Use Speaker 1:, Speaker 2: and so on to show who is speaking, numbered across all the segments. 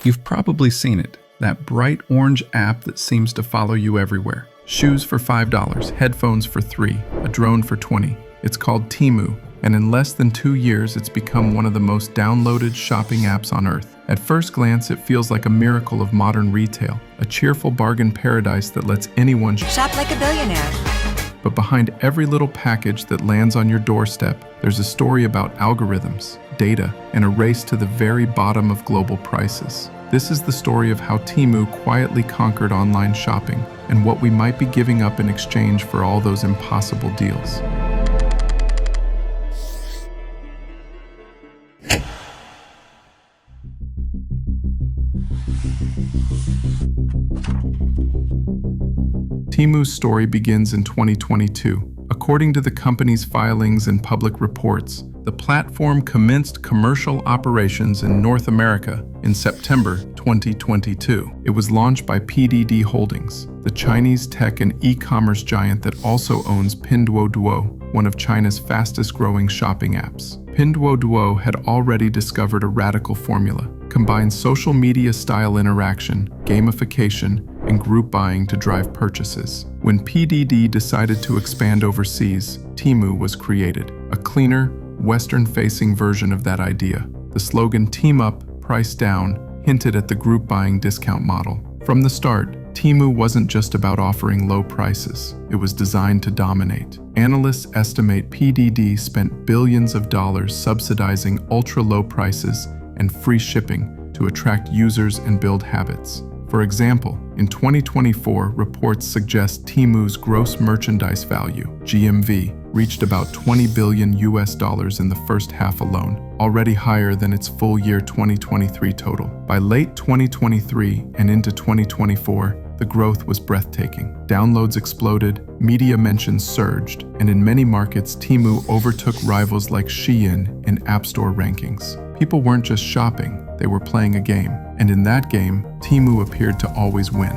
Speaker 1: You've probably seen it, that bright orange app that seems to follow you everywhere. Shoes for $5, headphones for $3, a drone for $20. It's called Temu, and in less than 2 years, it's become one of the most downloaded shopping apps on earth. At first glance, it feels like a miracle of modern retail, a cheerful bargain paradise that lets anyone
Speaker 2: shop like a billionaire.
Speaker 1: But behind every little package that lands on your doorstep, there's a story about algorithms, data, and a race to the very bottom of global prices. This is the story of how Temu quietly conquered online shopping and what we might be giving up in exchange for all those impossible deals. Temu's story begins in 2022. According to the company's filings and public reports, the platform commenced commercial operations in North America in September 2022. It was launched by PDD Holdings, the Chinese tech and e-commerce giant that also owns Pinduoduo, one of China's fastest-growing shopping apps. Pinduoduo had already discovered a radical formula: combine social media-style interaction, gamification, and group buying to drive purchases. When PDD decided to expand overseas, Temu was created, a cleaner, Western-facing version of that idea. The slogan "Team Up, Price Down" hinted at the group buying discount model. From the start, Temu wasn't just about offering low prices. It was designed to dominate. Analysts estimate PDD spent billions of dollars subsidizing ultra-low prices and free shipping to attract users and build habits. For example, in 2024, reports suggest Temu's gross merchandise value, GMV, reached about $20 billion in the first half alone, already higher than its full year 2023 total. By late 2023 and into 2024, the growth was breathtaking. Downloads exploded, media mentions surged, and in many markets, Temu overtook rivals like Shein in App Store rankings. People weren't just shopping, they were playing a game. And in that game, Temu appeared to always win.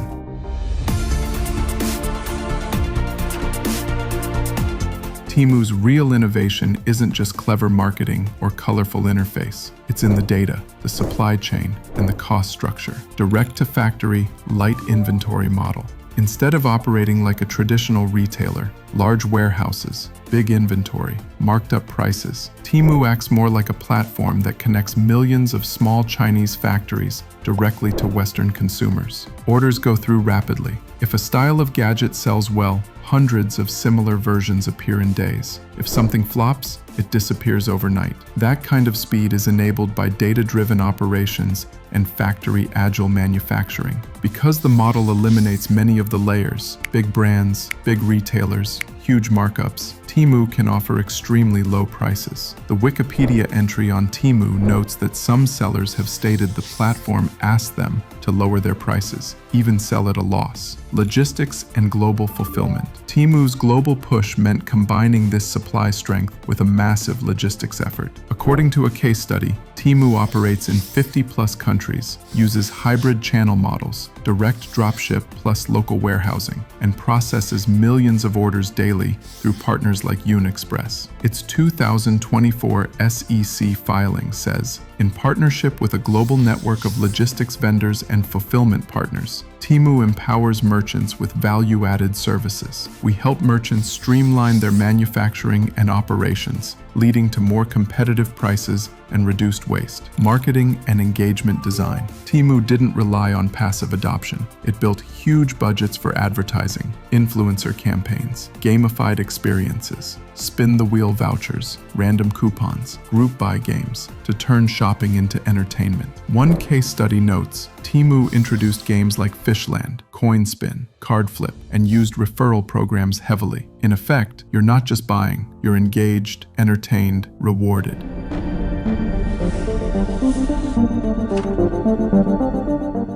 Speaker 1: Temu's real innovation isn't just clever marketing or colorful interface. It's in the data, the supply chain, and the cost structure. Direct-to-factory, light inventory model. Instead of operating like a traditional retailer, large warehouses, big inventory, marked up prices, Temu acts more like a platform that connects millions of small Chinese factories directly to Western consumers. Orders go through rapidly. If a style of gadget sells well, hundreds of similar versions appear in days. If something flops, it disappears overnight. That kind of speed is enabled by data-driven operations and factory agile manufacturing. Because the model eliminates many of the layers, big brands, big retailers, huge markups, Temu can offer extremely low prices. The Wikipedia entry on Temu notes that some sellers have stated the platform asked them to lower their prices, even sell at a loss. Logistics and global fulfillment. Temu's global push meant combining this supply strength with a massive logistics effort. According to a case study, Temu operates in 50+ countries, uses hybrid channel models, direct dropship plus local warehousing, and processes millions of orders daily through partners like Express. Its 2024 SEC filing says, in partnership with a global network of logistics vendors and fulfillment partners, Temu empowers merchants with value-added services. We help merchants streamline their manufacturing and operations, leading to more competitive prices and reduced waste. Marketing and engagement design. Temu didn't rely on passive adoption. It built huge budgets for advertising, influencer campaigns, gamified experiences, spin-the-wheel vouchers, random coupons, group buy games to turn shopping into entertainment. One case study notes, Temu introduced games like Fishland, Coin Spin, Card Flip, and used referral programs heavily. In effect, you're not just buying, you're engaged, entertained, rewarded.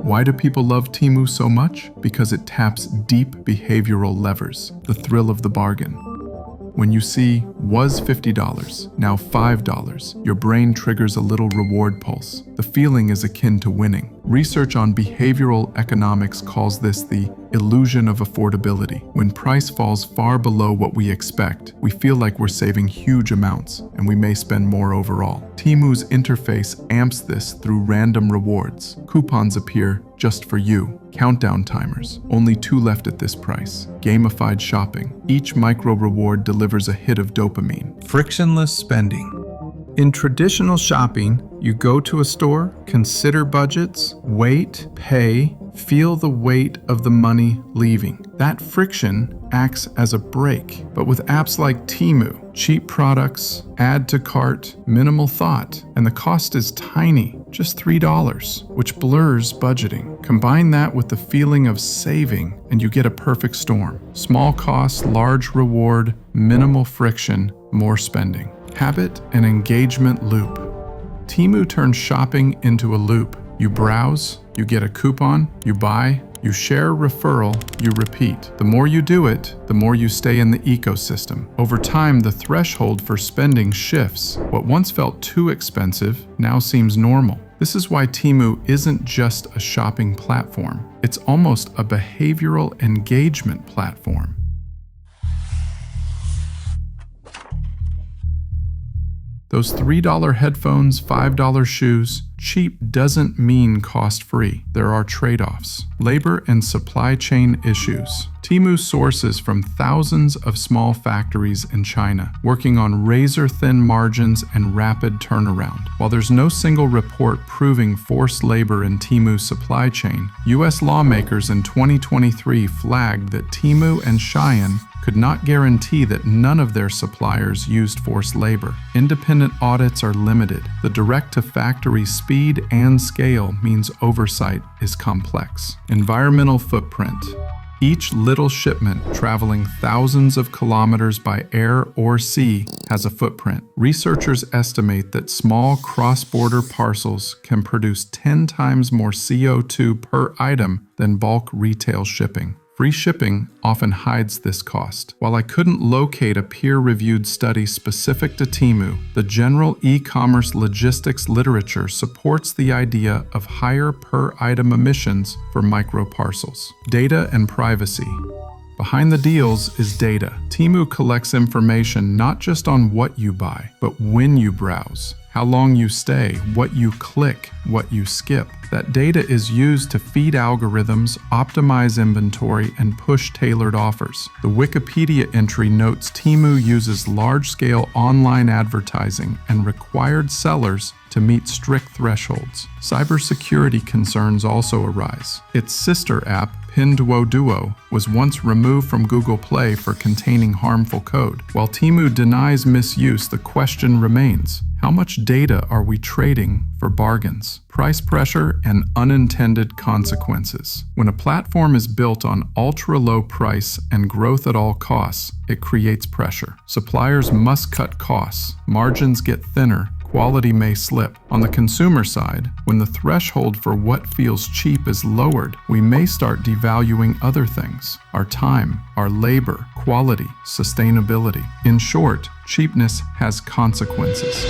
Speaker 1: Why do people love Temu so much? Because it taps deep behavioral levers, the thrill of the bargain. When you see, was $50, now $5, your brain triggers a little reward pulse. The feeling is akin to winning. Research on behavioral economics calls this the illusion of affordability. When price falls far below what we expect, we feel like we're saving huge amounts, and we may spend more overall. Temu's interface amps this through random rewards. Coupons appear just for you. Countdown timers. Only 2 left at this price. Gamified shopping. Each micro reward delivers a hit of dopamine.
Speaker 2: Frictionless spending. In traditional shopping, you go to a store, consider budgets, wait, pay, feel the weight of the money leaving. That friction acts as a brake. But with apps like Temu, cheap products, add to cart, minimal thought, and the cost is tiny, just $3, which blurs budgeting. Combine that with the feeling of saving, and you get a perfect storm. Small cost, large reward, minimal friction, more spending. Habit and engagement loop. Temu turns shopping into a loop. You browse, you get a coupon, you buy, you share a referral, you repeat. The more you do it, the more you stay in the ecosystem. Over time, the threshold for spending shifts. What once felt too expensive now seems normal. This is why Temu isn't just a shopping platform. It's almost a behavioral engagement platform. Those $3 headphones, $5 shoes, cheap doesn't mean cost-free. There are trade-offs. Labor and supply chain issues. Temu sources from thousands of small factories in China, working on razor-thin margins and rapid turnaround. While there's no single report proving forced labor in Temu's supply chain, U.S. lawmakers in 2023 flagged that Temu and Shein could not guarantee that none of their suppliers used forced labor. Independent audits are limited. The direct-to-factory speed and scale means oversight is complex. Environmental footprint. Each little shipment traveling thousands of kilometers by air or sea has a footprint. Researchers estimate that small cross-border parcels can produce 10 times more CO2 per item than bulk retail shipping. Free shipping often hides this cost. While I couldn't locate a peer-reviewed study specific to Temu, the general e-commerce logistics literature supports the idea of higher per-item emissions for microparcels. Data and privacy. Behind the deals is data. Temu collects information not just on what you buy, but when you browse, how long you stay, what you click, what you skip. That data is used to feed algorithms, optimize inventory, and push tailored offers. The Wikipedia entry notes Temu uses large-scale online advertising and required sellers to meet strict thresholds. Cybersecurity concerns also arise. Its sister app, Pinduoduo, was once removed from Google Play for containing harmful code. While Temu denies misuse, the question remains: how much data are we trading for bargains? Price pressure and unintended consequences. When a platform is built on ultra-low price and growth at all costs, it creates pressure. Suppliers must cut costs. Margins get thinner. Quality may slip. On the consumer side, when the threshold for what feels cheap is lowered, we may start devaluing other things: our time, our labor, quality, sustainability. In short, cheapness has consequences.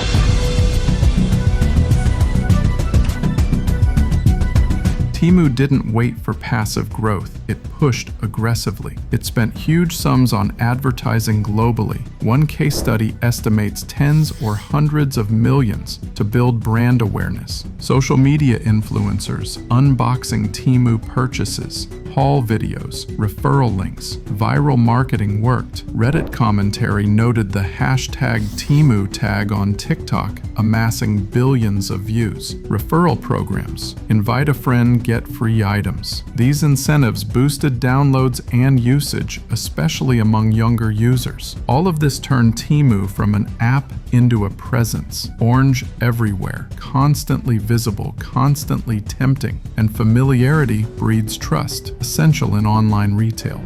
Speaker 2: Temu didn't wait for passive growth. It pushed aggressively. It spent huge sums on advertising globally. One case study estimates tens or hundreds of millions to build brand awareness. Social media influencers, unboxing Temu purchases, haul videos, referral links, viral marketing worked. Reddit commentary noted the hashtag Temu tag on TikTok, amassing billions of views. Referral programs. Invite a friend, get free items. These incentives boosted downloads and usage, especially among younger users. All of this turned Temu from an app into a presence. Orange everywhere, constantly visible, constantly tempting, and familiarity breeds trust, essential in online retail.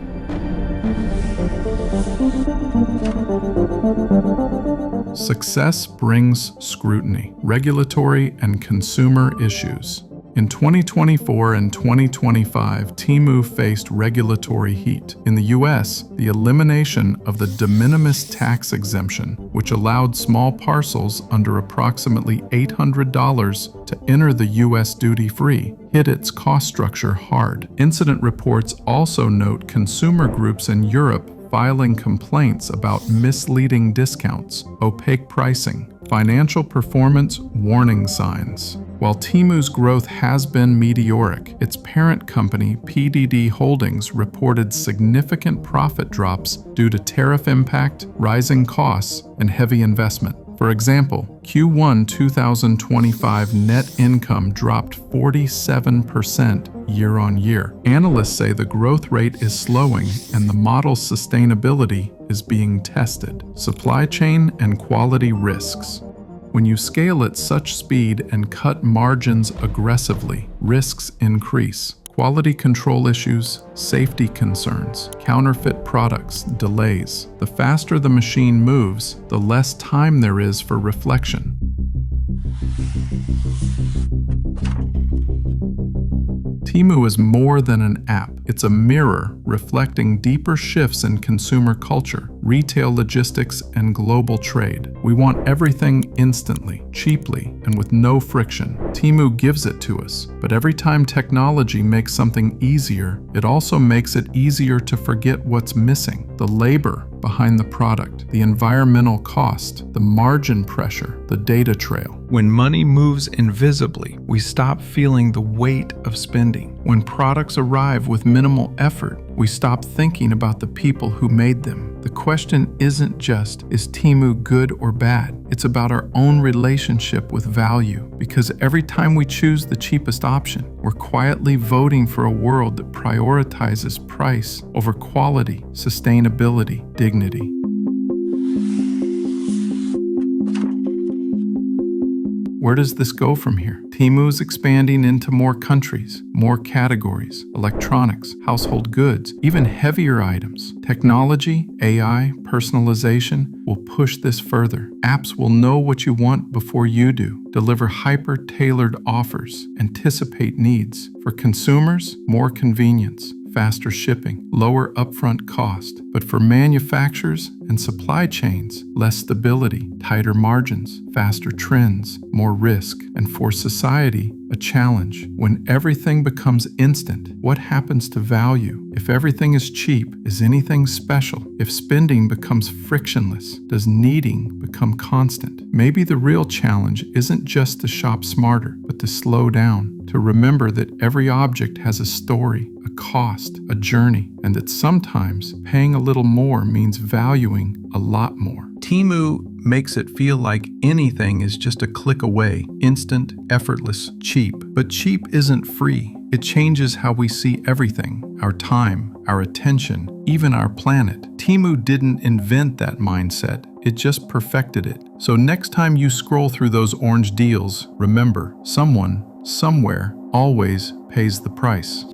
Speaker 2: Success brings scrutiny, regulatory and consumer issues. In 2024 and 2025, Temu faced regulatory heat. In the US, the elimination of the de minimis tax exemption, which allowed small parcels under approximately $800 to enter the US duty-free, hit its cost structure hard. Incident reports also note consumer groups in Europe filing complaints about misleading discounts, opaque pricing, financial performance warning signs. While Temu's growth has been meteoric, its parent company, PDD Holdings, reported significant profit drops due to tariff impact, rising costs, and heavy investment. For example, Q1 2025 net income dropped 47% year-on-year. Analysts say the growth rate is slowing and the model's sustainability is being tested. Supply chain and quality risks. When you scale at such speed and cut margins aggressively, risks increase. Quality control issues, safety concerns, counterfeit products, delays. The faster the machine moves, the less time there is for reflection. Temu is more than an app. It's a mirror reflecting deeper shifts in consumer culture, retail logistics, and global trade. We want everything instantly, cheaply, and with no friction. Temu gives it to us, but every time technology makes something easier, it also makes it easier to forget what's missing: the labor behind the product, the environmental cost, the margin pressure, the data trail. When money moves invisibly, we stop feeling the weight of spending. When products arrive with minimal effort, we stop thinking about the people who made them. The question isn't just, is Temu good or bad? It's about our own relationship with value, because every time we choose the cheapest option, we're quietly voting for a world that prioritizes price over quality, sustainability, dignity. Where does this go from here? Temu's expanding into more countries, more categories, electronics, household goods, even heavier items. Technology, AI, personalization will push this further. Apps will know what you want before you do, deliver hyper-tailored offers, anticipate needs. For consumers, more convenience, faster shipping, lower upfront cost. But for manufacturers and supply chains, less stability, tighter margins, faster trends, more risk. And for society, a challenge. When everything becomes instant, what happens to value? If everything is cheap, is anything special? If spending becomes frictionless, does needing become constant? Maybe the real challenge isn't just to shop smarter, but to slow down, to remember that every object has a story, a cost, a journey, and that sometimes paying a little more means valuing a lot more. Temu makes it feel like anything is just a click away, instant, effortless, cheap. But cheap isn't free. It changes how we see everything, our time, our attention, even our planet. Temu didn't invent that mindset. It just perfected it. So next time you scroll through those orange deals, remember, someone, somewhere, always pays the price.